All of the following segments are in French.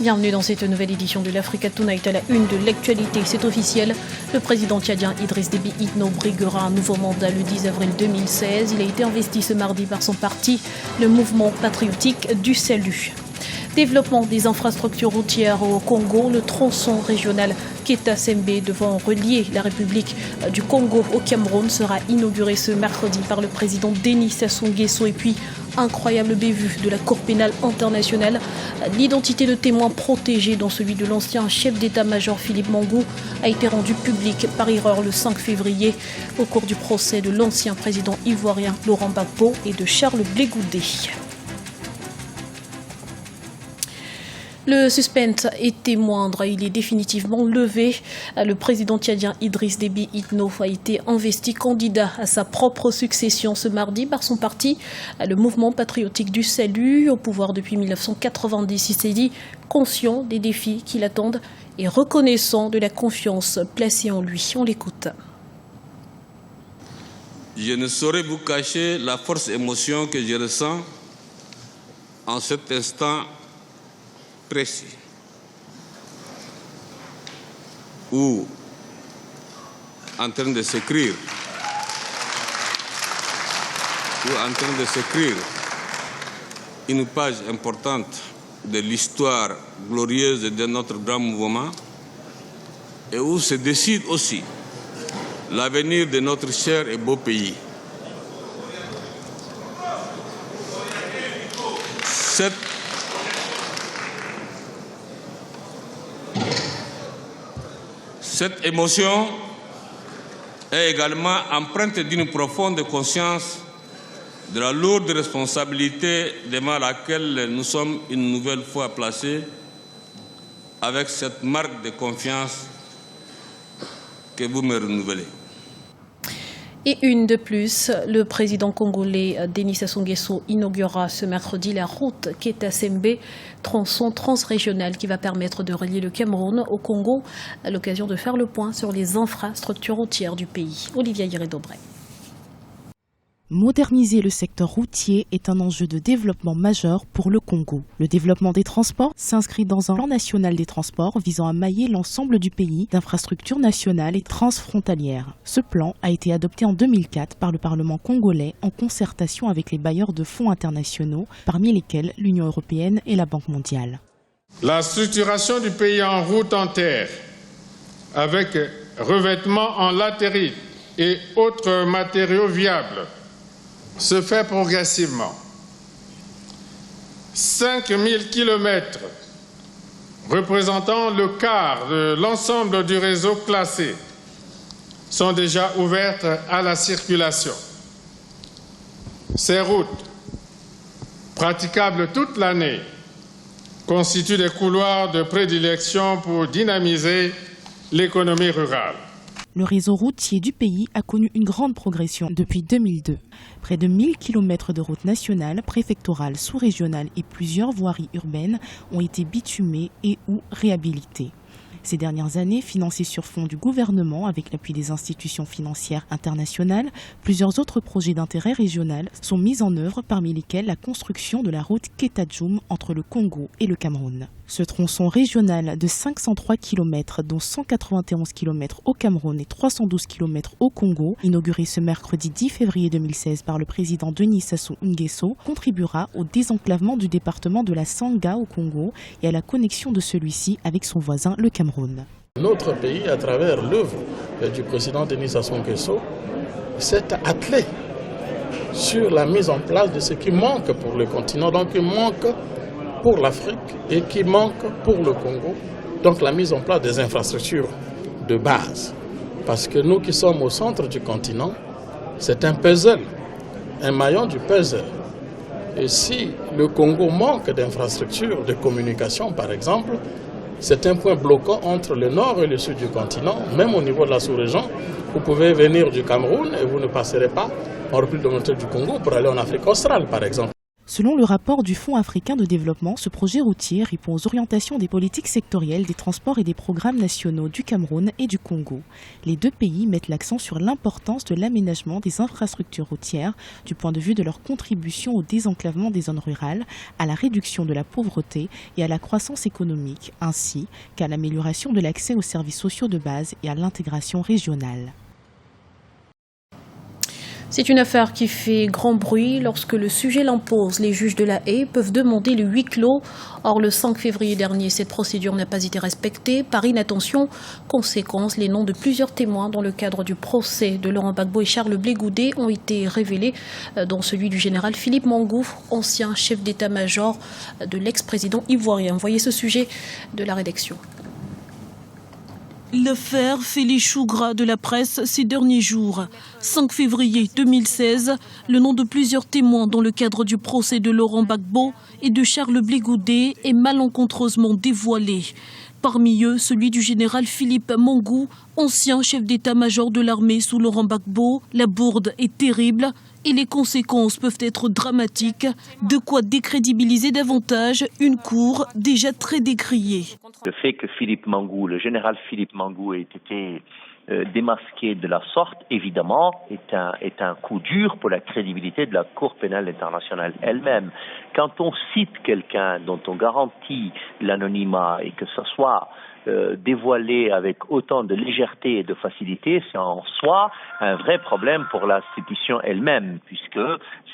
Bienvenue dans cette nouvelle édition de l'Africa Tonight à la une de l'actualité. C'est officiel, le président tchadien Idriss Déby Itno briguera un nouveau mandat le 10 avril 2016. Il a été investi ce mardi par son parti, le Mouvement patriotique du salut. Développement des infrastructures routières au Congo, le tronçon régional Keta-Sembe devant relier la République du Congo au Cameroun sera inauguré ce mercredi par le président Denis Sassou Nguesso. Et puis, incroyable bévue de la Cour pénale internationale. L'identité de témoins protégés, dont celui de l'ancien chef d'état-major Philippe Mangou, a été rendue publique par erreur le 5 février au cours du procès de l'ancien président ivoirien Laurent Gbagbo et de Charles Blé Goudé. Le suspense était moindre, il est définitivement levé. Le président tchadien Idriss Déby Itno a été investi candidat à sa propre succession ce mardi par son parti, le Mouvement patriotique du salut, au pouvoir depuis 1990. Il s'est dit conscient des défis qui l'attendent et reconnaissant de la confiance placée en lui. On l'écoute. Je ne saurais vous cacher la forte émotion que je ressens en cet instant précis, ou en train de s'écrire, une page importante de l'histoire glorieuse de notre grand mouvement, et où se décide aussi l'avenir de notre cher et beau pays. Cette émotion est également empreinte d'une profonde conscience de la lourde responsabilité devant laquelle nous sommes une nouvelle fois placés, avec cette marque de confiance que vous me renouvelez. Et une de plus, le président congolais Denis Sassou Nguesso inaugurera ce mercredi la route Keta-Sembe, tronçon transrégional qui va permettre de relier le Cameroun au Congo, à l'occasion de faire le point sur les infrastructures routières du pays. Olivia Yéré-Dobré. Moderniser le secteur routier est un enjeu de développement majeur pour le Congo. Le développement des transports s'inscrit dans un plan national des transports visant à mailler l'ensemble du pays d'infrastructures nationales et transfrontalières. Ce plan a été adopté en 2004 par le Parlement congolais en concertation avec les bailleurs de fonds internationaux, parmi lesquels l'Union européenne et la Banque mondiale. La structuration du pays en route en terre, avec revêtement en latérite et autres matériaux viables, se fait progressivement. 5000 kilomètres, représentant le quart de l'ensemble du réseau classé, sont déjà ouvertes à la circulation. Ces routes, praticables toute l'année, constituent des couloirs de prédilection pour dynamiser l'économie rurale. Le réseau routier du pays a connu une grande progression depuis 2002. Près de 1000 km de routes nationales, préfectorales, sous-régionales et plusieurs voiries urbaines ont été bitumées et ou réhabilitées. Ces dernières années, financées sur fonds du gouvernement avec l'appui des institutions financières internationales, plusieurs autres projets d'intérêt régional sont mis en œuvre, parmi lesquels la construction de la route Keta-Djoum entre le Congo et le Cameroun. Ce tronçon régional de 503 km, dont 191 km au Cameroun et 312 km au Congo, inauguré ce mercredi 10 février 2016 par le président Denis Sassou Nguesso, contribuera au désenclavement du département de la Sangha au Congo et à la connexion de celui-ci avec son voisin, le Cameroun. Notre pays, à travers l'œuvre du président Denis Sassou Nguesso, s'est attelé sur la mise en place de ce qui manque pour le continent, donc il manque pour l'Afrique et qui manque pour le Congo, donc la mise en place des infrastructures de base. Parce que nous qui sommes au centre du continent, c'est un puzzle, un maillon du puzzle. Et si le Congo manque d'infrastructures de communication, par exemple, c'est un point bloquant entre le nord et le sud du continent, même au niveau de la sous-région. Vous pouvez venir du Cameroun et vous ne passerez pas en République démocratique du Congo pour aller en Afrique australe, par exemple. Selon le rapport du Fonds africain de développement, ce projet routier répond aux orientations des politiques sectorielles des transports et des programmes nationaux du Cameroun et du Congo. Les deux pays mettent l'accent sur l'importance de l'aménagement des infrastructures routières du point de vue de leur contribution au désenclavement des zones rurales, à la réduction de la pauvreté et à la croissance économique, ainsi qu'à l'amélioration de l'accès aux services sociaux de base et à l'intégration régionale. C'est une affaire qui fait grand bruit. Lorsque le sujet l'impose, les juges de la Haye peuvent demander le huis clos. Or, le 5 février dernier, cette procédure n'a pas été respectée par inattention. Conséquence, les noms de plusieurs témoins dans le cadre du procès de Laurent Gbagbo et Charles Blé Goudé ont été révélés, dont celui du général Philippe Mangou, ancien chef d'état-major de l'ex-président ivoirien. Voyez ce sujet de la rédaction. L'affaire fait les choux gras de la presse ces derniers jours. 5 février 2016, le nom de plusieurs témoins dans le cadre du procès de Laurent Gbagbo et de Charles Blé Goudé est malencontreusement dévoilé. Parmi eux, celui du général Philippe Mangou, ancien chef d'état-major de l'armée sous Laurent Gbagbo. La bourde est terrible et les conséquences peuvent être dramatiques, de quoi décrédibiliser davantage une cour déjà très décriée. Le fait que Philippe Mangou, le général Philippe Mangou ait été démasqué de la sorte, évidemment, est un coup dur pour la crédibilité de la Cour pénale internationale elle-même. Quand on cite quelqu'un dont on garantit l'anonymat et que ce soit dévoilé avec autant de légèreté et de facilité, c'est en soi un vrai problème pour l'institution elle-même, puisque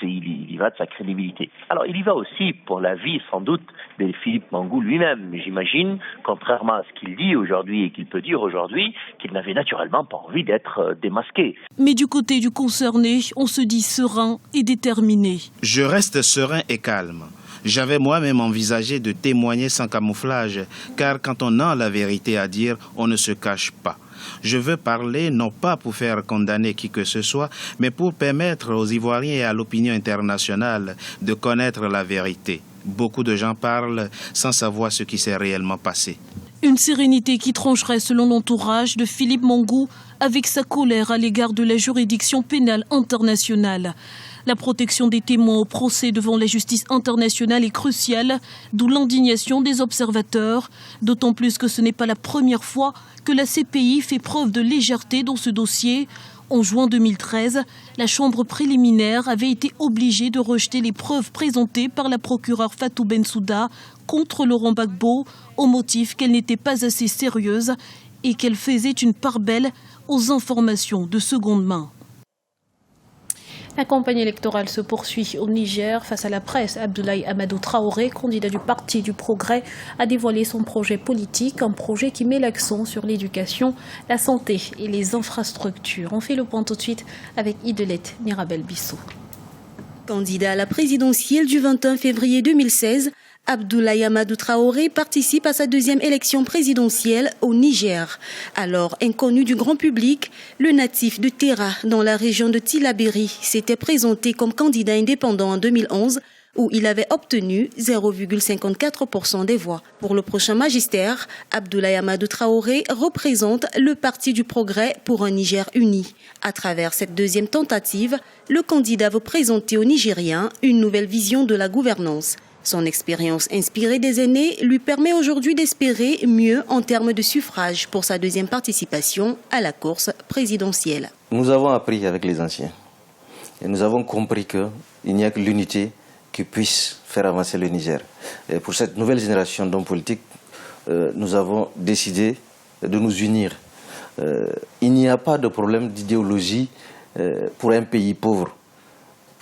il y va de sa crédibilité. Alors il y va aussi pour la vie sans doute de Philippe Mangou lui-même. J'imagine, contrairement à ce qu'il dit aujourd'hui et qu'il peut dire aujourd'hui, qu'il n'avait naturellement pas envie d'être démasqué. Mais du côté du concerné, on se dit serein et déterminé. Je reste serein et calme. J'avais moi-même envisagé de témoigner sans camouflage, car quand on a la vérité à dire, on ne se cache pas. Je veux parler non pas pour faire condamner qui que ce soit, mais pour permettre aux Ivoiriens et à l'opinion internationale de connaître la vérité. Beaucoup de gens parlent sans savoir ce qui s'est réellement passé. Une sérénité qui trancherait selon l'entourage de Philippe Mangou avec sa colère à l'égard de la juridiction pénale internationale. La protection des témoins au procès devant la justice internationale est cruciale, d'où l'indignation des observateurs, d'autant plus que ce n'est pas la première fois que la CPI fait preuve de légèreté dans ce dossier. En juin 2013, la chambre préliminaire avait été obligée de rejeter les preuves présentées par la procureure Fatou Bensouda contre Laurent Gbagbo au motif qu'elles n'étaient pas assez sérieuses et qu'elles faisaient une part belle aux informations de seconde main. La campagne électorale se poursuit au Niger. Face à la presse, Abdoulaye Amadou Traoré, candidat du Parti du Progrès, a dévoilé son projet politique, un projet qui met l'accent sur l'éducation, la santé et les infrastructures. On fait le point tout de suite avec Idelette Mirabel-Bissou. Candidat à la présidentielle du 21 février 2016, Abdoulaye Amadou Traoré participe à sa deuxième élection présidentielle au Niger. Alors inconnu du grand public, le natif de Terra, dans la région de Tillabéri, s'était présenté comme candidat indépendant en 2011, où il avait obtenu 0,54% des voix. Pour le prochain magistère, Abdoulaye Amadou Traoré représente le Parti du Progrès pour un Niger uni. À travers cette deuxième tentative, le candidat veut présenter aux Nigériens une nouvelle vision de la gouvernance. Son expérience inspirée des aînés lui permet aujourd'hui d'espérer mieux en termes de suffrage pour sa deuxième participation à la course présidentielle. Nous avons appris avec les anciens et nous avons compris qu'il n'y a que l'unité qui puisse faire avancer le Niger. Et pour cette nouvelle génération d'hommes politiques, nous avons décidé de nous unir. Il n'y a pas de problème d'idéologie pour un pays pauvre.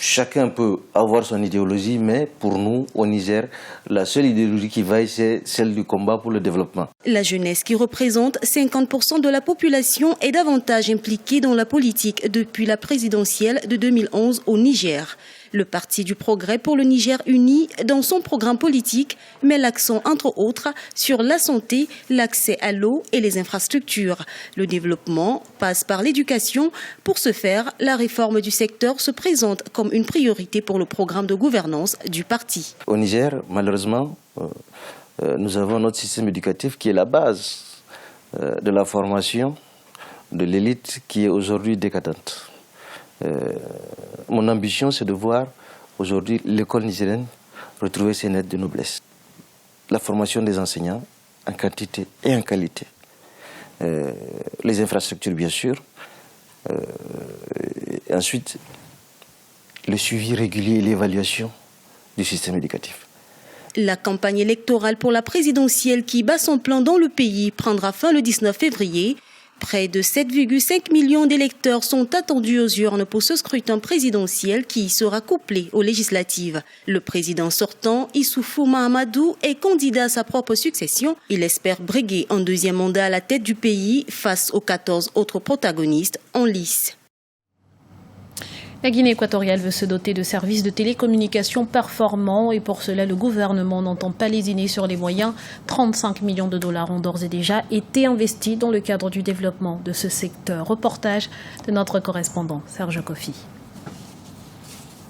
Chacun peut avoir son idéologie, mais pour nous, au Niger, la seule idéologie qui vaille, c'est celle du combat pour le développement. La jeunesse, qui représente 50% de la population, est davantage impliquée dans la politique depuis la présidentielle de 2011 au Niger. Le Parti du Progrès pour le Niger uni, dans son programme politique, met l'accent, entre autres, sur la santé, l'accès à l'eau et les infrastructures. Le développement passe par l'éducation. Pour ce faire, la réforme du secteur se présente comme une priorité pour le programme de gouvernance du parti. Au Niger, malheureusement, nous avons notre système éducatif qui est la base de la formation de l'élite qui est aujourd'hui décadente. Mon ambition, c'est de voir aujourd'hui l'école nigérienne retrouver ses lettres de noblesse. La formation des enseignants en quantité et en qualité. Les infrastructures, bien sûr. Et ensuite, le suivi régulier et l'évaluation du système éducatif. La campagne électorale pour la présidentielle qui bat son plein dans le pays prendra fin le 19 février. Près de 7,5 millions d'électeurs sont attendus aux urnes pour ce scrutin présidentiel qui sera couplé aux législatives. Le président sortant, Issoufou Mahamadou, est candidat à sa propre succession. Il espère briguer un deuxième mandat à la tête du pays face aux 14 autres protagonistes en lice. La Guinée équatoriale veut se doter de services de télécommunications performants et pour cela, le gouvernement n'entend pas lésiner sur les moyens. 35 millions de dollars ont d'ores et déjà été investis dans le cadre du développement de ce secteur. Reportage de notre correspondant Serge Kofi.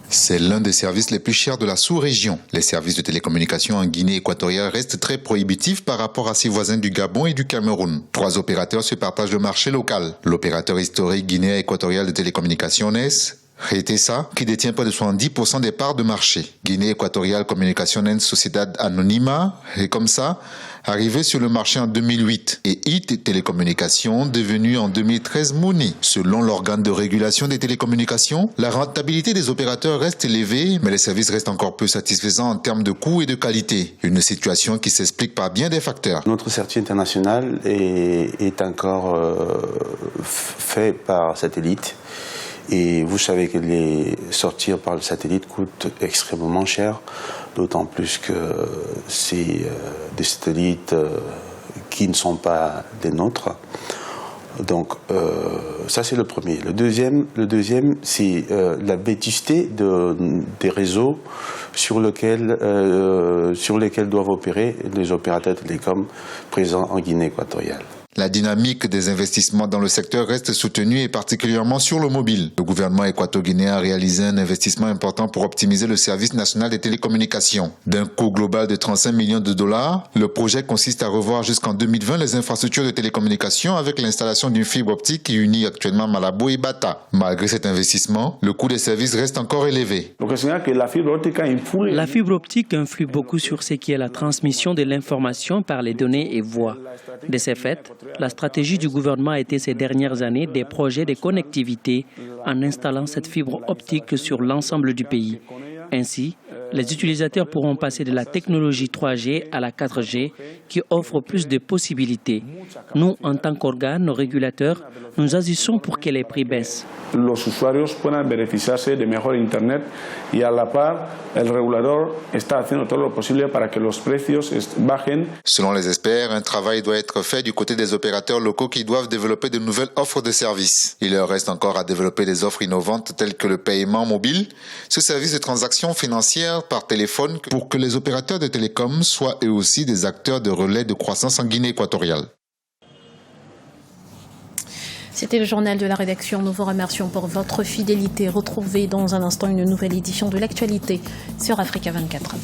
C'est l'un des services les plus chers de la sous-région. Les services de télécommunications en Guinée équatoriale restent très prohibitifs par rapport à ses voisins du Gabon et du Cameroun. 3 opérateurs se partagent le marché local. L'opérateur historique guinéen équatorial de télécommunications RETESA, qui détient près de 70% des parts de marché. Guinée équatoriale Comunicaciones Sociedad Anónima est comme ça arrivé sur le marché en 2008 et IT Télécommunications devenu en 2013 Mouni. Selon l'organe de régulation des télécommunications, la rentabilité des opérateurs reste élevée, mais les services restent encore peu satisfaisants en termes de coût et de qualité. Une situation qui s'explique par bien des facteurs. Notre circuit international est encore fait par satellite. Et vous savez que les sortir par le satellite coûte extrêmement cher, d'autant plus que c'est des satellites qui ne sont pas des nôtres. Donc ça c'est le premier. Le deuxième c'est la vétusté des réseaux sur lesquels doivent opérer les opérateurs télécoms présents en Guinée équatoriale. La dynamique des investissements dans le secteur reste soutenue et particulièrement sur le mobile. Le gouvernement équato-guinéen a réalisé un investissement important pour optimiser le service national des télécommunications. D'un coût global de 35 millions de dollars, le projet consiste à revoir jusqu'en 2020 les infrastructures de télécommunications avec l'installation d'une fibre optique qui unit actuellement Malabo et Bata. Malgré cet investissement, le coût des services reste encore élevé. La fibre optique influe beaucoup sur ce qui est la transmission de l'information par les données et voix. De ce fait, la stratégie du gouvernement a été ces dernières années des projets de connectivité en installant cette fibre optique sur l'ensemble du pays. Ainsi, les utilisateurs pourront passer de la technologie 3G à la 4G qui offre plus de possibilités. Nous, en tant qu'organes régulateurs, nous agissons pour que les prix baissent. Los usuarios puedan beneficiarse de mejor Internet y a la par, el regulador está haciendo todo lo posible para que los precios bajen. Selon les experts, un travail doit être fait du côté des opérateurs locaux qui doivent développer de nouvelles offres de services. Il leur reste encore à développer des offres innovantes telles que le paiement mobile, ce service de transaction financière par téléphone pour que les opérateurs de télécom soient eux aussi des acteurs de relais de croissance en Guinée équatoriale. C'était le journal de la rédaction. Nous vous remercions pour votre fidélité. Retrouvez dans un instant une nouvelle édition de l'actualité sur Africa 24.